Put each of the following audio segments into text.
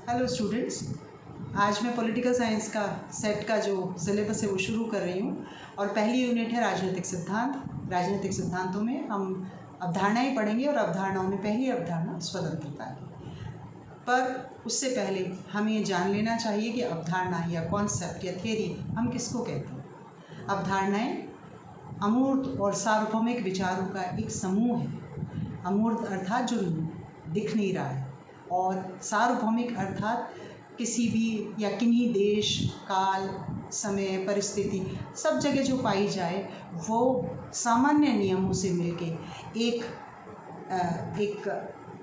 Hello students, आज मैं political science का सेट का जो सिलेबस है वो शुरू कर रही हूँ और पहली यूनिट है राजनीतिक सिद्धांत। राजनीतिक सिद्धांतों में हम अवधारणाएं पढ़ेंगे और अवधारणाओं में पहली अवधारणा स्वतंत्रता की। पर उससे पहले हमें ये जान लेना चाहिए कि अवधारणा या कॉन्सेप्ट या थ्योरी हम किसको कहते हैं। अवधारणाएं अमूर्त और सार्वभौमिक विचारों का एक समूह है। अमूर्त अर्थात जो दिख नहीं रहा है, और सार्वभौमिक अर्थात किसी भी या किन्हीं देश, काल, समय, परिस्थिति सब जगह जो पाई जाए वो सामान्य नियमों से मिलके एक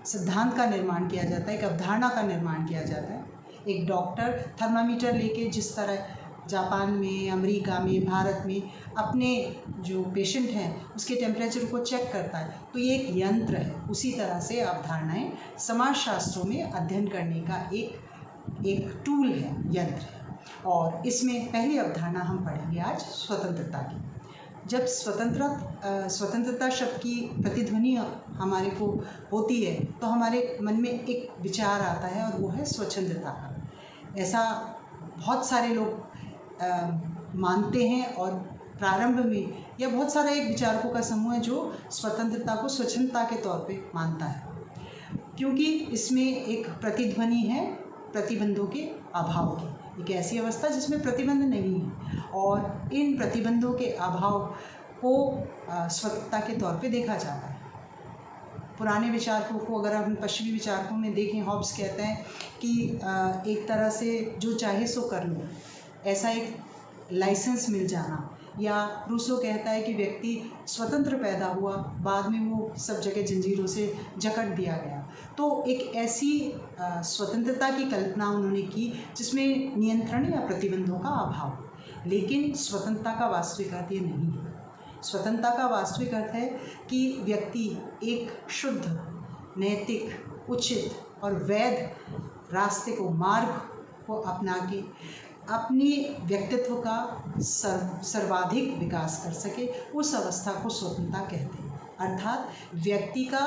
सिद्धांत का निर्माण किया जाता है, एक अवधारणा का निर्माण किया जाता है। एक डॉक्टर थर्मामीटर लेके जिस तरह जापान में, अमेरिका में, भारत में अपने जो पेशेंट हैं उसके टेम्परेचर को चेक करता है, तो ये एक यंत्र है। उसी तरह से अवधारणाएं समाजशास्त्रों में अध्ययन करने का एक टूल है, यंत्र है। और इसमें पहली अवधारणा हम पढ़ेंगे आज स्वतंत्रता की। जब स्वतंत्रता शब्द की प्रतिध्वनि हमारे को होती है तो हमारे मन में एक विचार आता है और वो है स्वच्छंदता का। ऐसा बहुत सारे लोग मानते हैं और प्रारंभ में यह बहुत सारा एक विचारकों का समूह है जो स्वतंत्रता को स्वच्छंदता के तौर पे मानता है, क्योंकि इसमें एक प्रतिध्वनि है प्रतिबंधों के अभाव की। एक ऐसी अवस्था जिसमें प्रतिबंध नहीं है और इन प्रतिबंधों के अभाव को स्वतंत्रता के तौर पे देखा जाता है। पुराने विचारकों को अगर हम पश्चिमी विचारकों में देखें, हॉब्स कहते हैं कि एक तरह से जो चाहे सो कर लो, ऐसा एक लाइसेंस मिल जाना। या रूसो कहता है कि व्यक्ति स्वतंत्र पैदा हुआ, बाद में वो सब जगह जंजीरों से जकड़ दिया गया। तो एक ऐसी स्वतंत्रता की कल्पना उन्होंने की जिसमें नियंत्रण या प्रतिबंधों का अभाव। लेकिन स्वतंत्रता का वास्तविक अर्थ ये नहीं है। स्वतंत्रता का वास्तविक अर्थ है कि व्यक्ति एक शुद्ध, नैतिक, उचित और वैध रास्ते को, मार्ग को अपना के अपनी व्यक्तित्व का सर्वाधिक विकास कर सके। उस अवस्था को स्वतंत्रता कहते हैं। अर्थात व्यक्ति का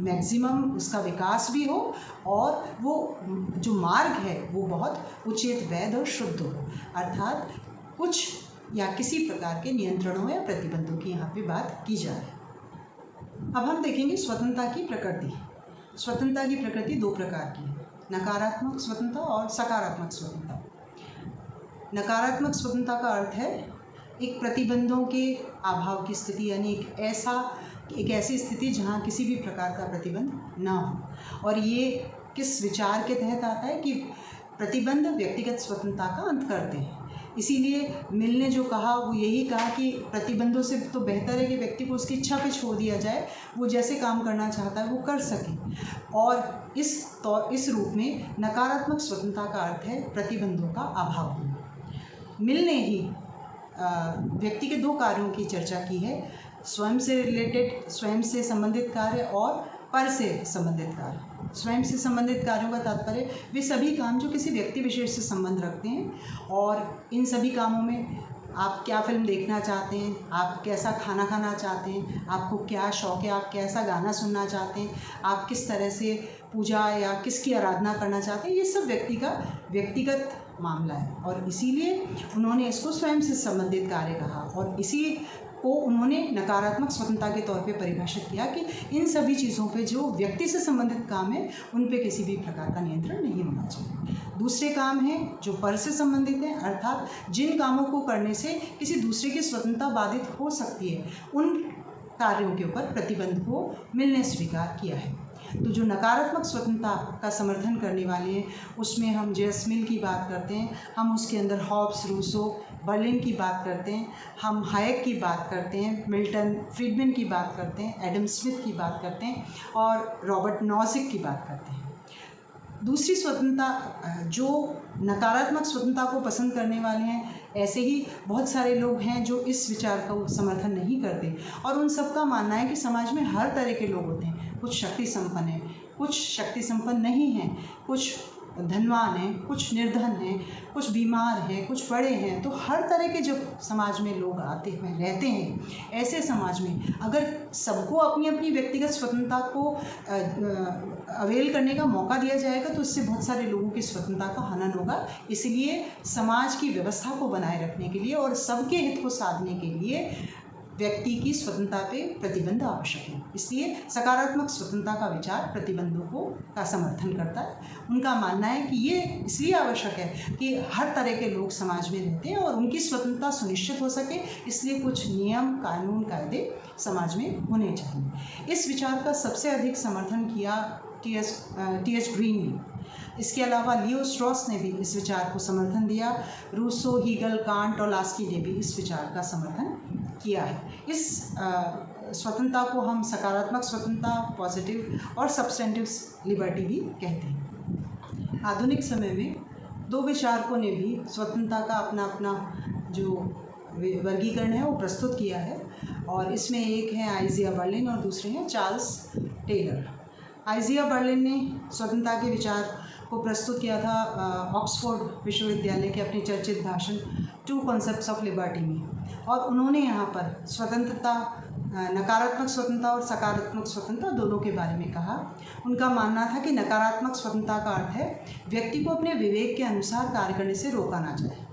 मैक्सिमम उसका विकास भी हो और वो जो मार्ग है वो बहुत उचित, वैध और शुद्ध हो। अर्थात कुछ या किसी प्रकार के नियंत्रणों या प्रतिबंधों की यहाँ पे बात की जाए। अब हम देखेंगे स्वतंत्रता की प्रकृति। स्वतंत्रता की प्रकृति दो प्रकार की है, नकारात्मक स्वतंत्रता और सकारात्मक स्वतंत्रता। नकारात्मक स्वतंत्रता का अर्थ है एक प्रतिबंधों के अभाव की स्थिति, यानी एक ऐसी स्थिति जहाँ किसी भी प्रकार का प्रतिबंध ना हो। और ये किस विचार के तहत आता है कि प्रतिबंध व्यक्तिगत स्वतंत्रता का अंत करते हैं। इसीलिए मिल ने जो कहा वो यही कहा कि प्रतिबंधों से तो बेहतर है कि व्यक्ति को उसकी इच्छा पे छोड़ दिया जाए, वो जैसे काम करना चाहता है वो कर सके। और इस रूप में नकारात्मक स्वतंत्रता का अर्थ है प्रतिबंधों का अभाव होना। मिल ने ही व्यक्ति के दो कार्यों की चर्चा की है, स्वयं से रिलेटेड, स्वयं से संबंधित कार्य और पर से संबंधित कार्य। स्वयं से संबंधित कार्यों का तात्पर्य वे सभी काम जो किसी व्यक्ति विशेष से संबंध रखते हैं। और इन सभी कामों में आप क्या फिल्म देखना चाहते हैं, आप कैसा खाना खाना चाहते हैं, आपको क्या शौक़ है, आप कैसा गाना सुनना चाहते हैं, आप किस तरह से पूजा या किसकी आराधना करना चाहते हैं, ये सब व्यक्तिगत मामला है। और इसीलिए उन्होंने इसको स्वयं से संबंधित कार्य कहा और इसी को उन्होंने नकारात्मक स्वतंत्रता के तौर पे परिभाषित किया कि इन सभी चीज़ों पे जो व्यक्ति से संबंधित काम है उन पे किसी भी प्रकार का नियंत्रण नहीं होना चाहिए। दूसरे काम हैं जो पर से संबंधित हैं, अर्थात जिन कामों को करने से किसी दूसरे की स्वतंत्रता बाधित हो सकती है, उन कार्यों के ऊपर प्रतिबंध को मिल ने स्वीकार किया है। तो जो नकारात्मक स्वतंत्रता का समर्थन करने वाले हैं उसमें हम जेम्स मिल की बात करते हैं, हम उसके अंदर हॉब्स, रूसो, बर्लिन की बात करते हैं, हम हायक की बात करते हैं, मिल्टन फ्रीडमैन की बात करते हैं, एडम स्मिथ की बात करते हैं और रॉबर्ट नॉजिक की बात करते हैं। दूसरी स्वतंत्रता, जो नकारात्मक स्वतंत्रता को पसंद करने वाले हैं, ऐसे ही बहुत सारे लोग हैं जो इस विचार का समर्थन नहीं करते और उन सब का मानना है कि समाज में हर तरह के लोग होते हैं। कुछ शक्ति संपन्न हैं, कुछ शक्ति संपन्न नहीं हैं, कुछ धनवान हैं, कुछ निर्धन हैं, कुछ बीमार हैं, कुछ बड़े हैं। तो हर तरह के जो समाज में लोग आते हुए रहते हैं, ऐसे समाज में अगर सबको अपनी अपनी व्यक्तिगत स्वतंत्रता को अवेल करने का मौका दिया जाएगा तो इससे बहुत सारे लोगों की स्वतंत्रता का हनन होगा। इसलिए समाज की व्यवस्था को बनाए रखने के लिए और सबके हित को साधने के लिए व्यक्ति की स्वतंत्रता पे प्रतिबंध आवश्यक है। इसलिए सकारात्मक स्वतंत्रता का विचार प्रतिबंधों का समर्थन करता है। उनका मानना है कि ये इसलिए आवश्यक है कि हर तरह के लोग समाज में रहते हैं और उनकी स्वतंत्रता सुनिश्चित हो सके, इसलिए कुछ नियम, कानून, कायदे समाज में होने चाहिए। इस विचार का सबसे अधिक समर्थन किया टी.एच. ग्रीन ने। इसके अलावा लियो स्ट्रॉस ने भी इस विचार को समर्थन दिया। रूसो, हीगल, कांट और लास्की ने भी इस विचार का समर्थन किया है। इस स्वतंत्रता को हम सकारात्मक स्वतंत्रता, पॉजिटिव और सब्सटेंटिव लिबर्टी भी कहते हैं। आधुनिक समय में दो विचारकों ने भी स्वतंत्रता का अपना अपना जो वर्गीकरण है वो प्रस्तुत किया है और इसमें एक है आइजिया बर्लिन और दूसरे हैं चार्ल्स टेलर। आइजिया बर्लिन ने स्वतंत्रता के विचार को प्रस्तुत किया था ऑक्सफोर्ड विश्वविद्यालय के अपने चर्चित भाषण टू कॉन्सेप्ट्स ऑफ लिबर्टी में। और उन्होंने यहाँ पर स्वतंत्रता, नकारात्मक स्वतंत्रता और सकारात्मक स्वतंत्रता दोनों के बारे में कहा। उनका मानना था कि नकारात्मक स्वतंत्रता का अर्थ है व्यक्ति को अपने विवेक के अनुसार कार्य करने से रोका ना जाए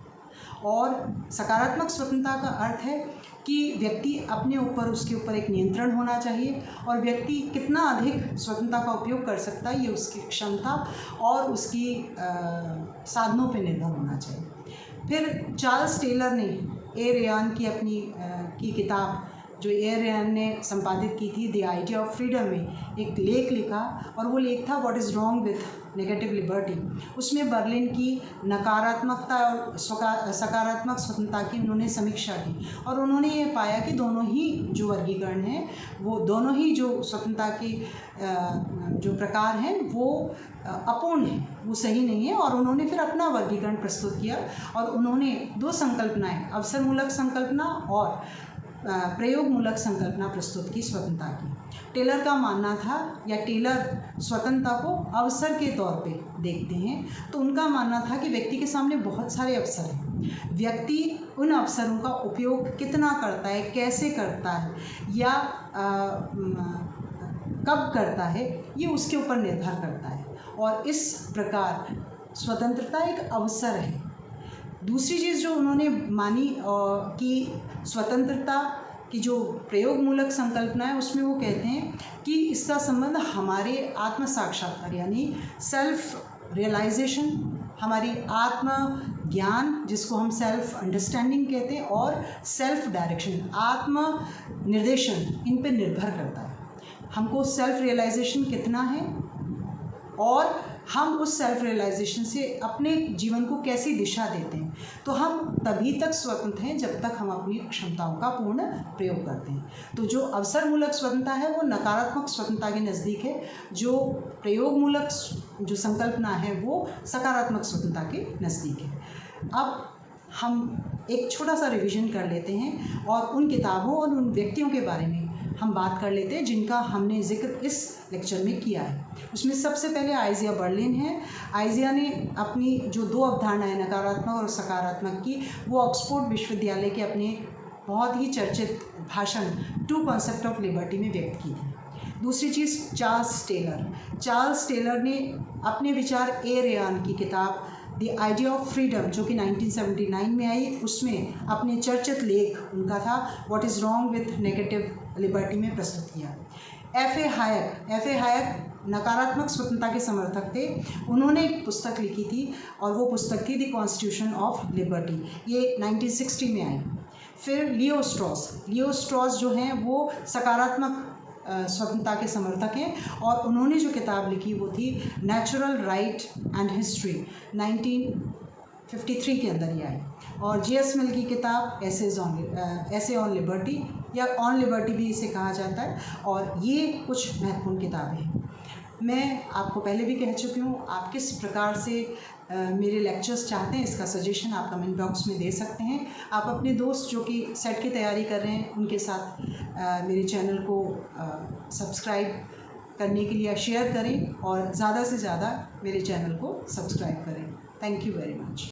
और सकारात्मक स्वतंत्रता का अर्थ है कि व्यक्ति अपने ऊपर, उसके ऊपर एक नियंत्रण होना चाहिए और व्यक्ति कितना अधिक स्वतंत्रता का उपयोग कर सकता है ये उसकी क्षमता और उसकी साधनों पर निर्भर होना चाहिए। फिर चार्ल्स टेलर ने ए रेयान की अपनी की किताब जो ए रेयान ने संपादित की थी द आइडिया ऑफ फ्रीडम में एक लेख लिखा और वो लेख था what is wrong with negative liberty. उसमें बर्लिन की नकारात्मकता और सकारात्मक स्वतंत्रता की उन्होंने समीक्षा की और उन्होंने ये पाया कि दोनों ही जो वर्गीकरण हैं, वो दोनों ही जो स्वतंत्रता के जो प्रकार हैं वो अपूर्ण है, वो सही नहीं है। और उन्होंने फिर अपना वर्गीकरण प्रस्तुत किया और उन्होंने दो संकल्पनाएं, अवसरमूलक संकल्पना और प्रयोगमूलक संकल्पना प्रस्तुत की स्वतंत्रता की। टेलर का मानना था, या टेलर स्वतंत्रता को अवसर के तौर पे देखते हैं, तो उनका मानना था कि व्यक्ति के सामने बहुत सारे अवसर हैं, व्यक्ति उन अवसरों का उपयोग कितना करता है, कैसे करता है या कब करता है, ये उसके ऊपर निर्भर करता है और इस प्रकार स्वतंत्रता एक अवसर है। दूसरी चीज़ जो उन्होंने मानी कि स्वतंत्रता की जो प्रयोगमूलक संकल्पना है उसमें वो कहते हैं कि इसका संबंध हमारे आत्म साक्षात्कार यानी सेल्फ रियलाइजेशन, हमारी आत्म ज्ञान जिसको हम सेल्फ अंडरस्टैंडिंग कहते हैं, और सेल्फ डायरेक्शन, आत्म निर्देशन, इन पर निर्भर करता है। हमको सेल्फ रियलाइजेशन कितना है और हम उस सेल्फ रियलाइजेशन से अपने जीवन को कैसी दिशा देते हैं, तो हम तभी तक स्वतंत्र हैं जब तक हम अपनी क्षमताओं का पूर्ण प्रयोग करते हैं। तो जो अवसरमूलक स्वतंत्रता है वो नकारात्मक स्वतंत्रता के नज़दीक है, जो प्रयोगमूलक जो संकल्पना है वो सकारात्मक स्वतंत्रता के नज़दीक है। अब हम एक छोटा सा रिवीजन कर लेते हैं और उन किताबों और उन व्यक्तियों के बारे में हम बात कर लेते हैं जिनका हमने जिक्र इस लेक्चर में किया है। उसमें सबसे पहले आइजिया बर्लिन है। आइजिया ने अपनी जो दो अवधारणाएं नकारात्मक और सकारात्मक की, वो ऑक्सफोर्ड विश्वविद्यालय के अपने बहुत ही चर्चित भाषण टू कॉन्सेप्ट ऑफ लिबर्टी में व्यक्त की थी। दूसरी चीज़ चार्ल्स टेलर ने अपने विचार ए रेयान की किताब द आइडिया ऑफ फ्रीडम जो कि 1979 में आई, उसमें अपने चर्चित लेख उनका था what is wrong with negative liberty में प्रस्तुत किया। एफ ए हायक नकारात्मक स्वतंत्रता के समर्थक थे। उन्होंने एक पुस्तक लिखी थी और वो पुस्तक थी द कॉन्स्टिट्यूशन ऑफ लिबर्टी, ये 1960 में आई। फिर लियो स्ट्रॉस जो हैं वो सकारात्मक स्वतंत्रता के समर्थक हैं और उन्होंने जो किताब लिखी वो थी नेचुरल राइट एंड हिस्ट्री, 1953 के अंदर ही आई। और J.S. मिल की किताब ऐसे ऑन लिबर्टी या ऑन लिबर्टी भी इसे कहा जाता है, और ये कुछ महत्वपूर्ण किताबें हैं। मैं आपको पहले भी कह चुकी हूँ, आप किस प्रकार से मेरे लेक्चर्स चाहते हैं इसका सजेशन आप कमेंट बॉक्स में दे सकते हैं। आप अपने दोस्त जो कि सेट की तैयारी कर रहे हैं उनके साथ मेरे चैनल को सब्सक्राइब करने के लिए शेयर करें और ज़्यादा से ज़्यादा मेरे चैनल को सब्सक्राइब करें। Thank you very much.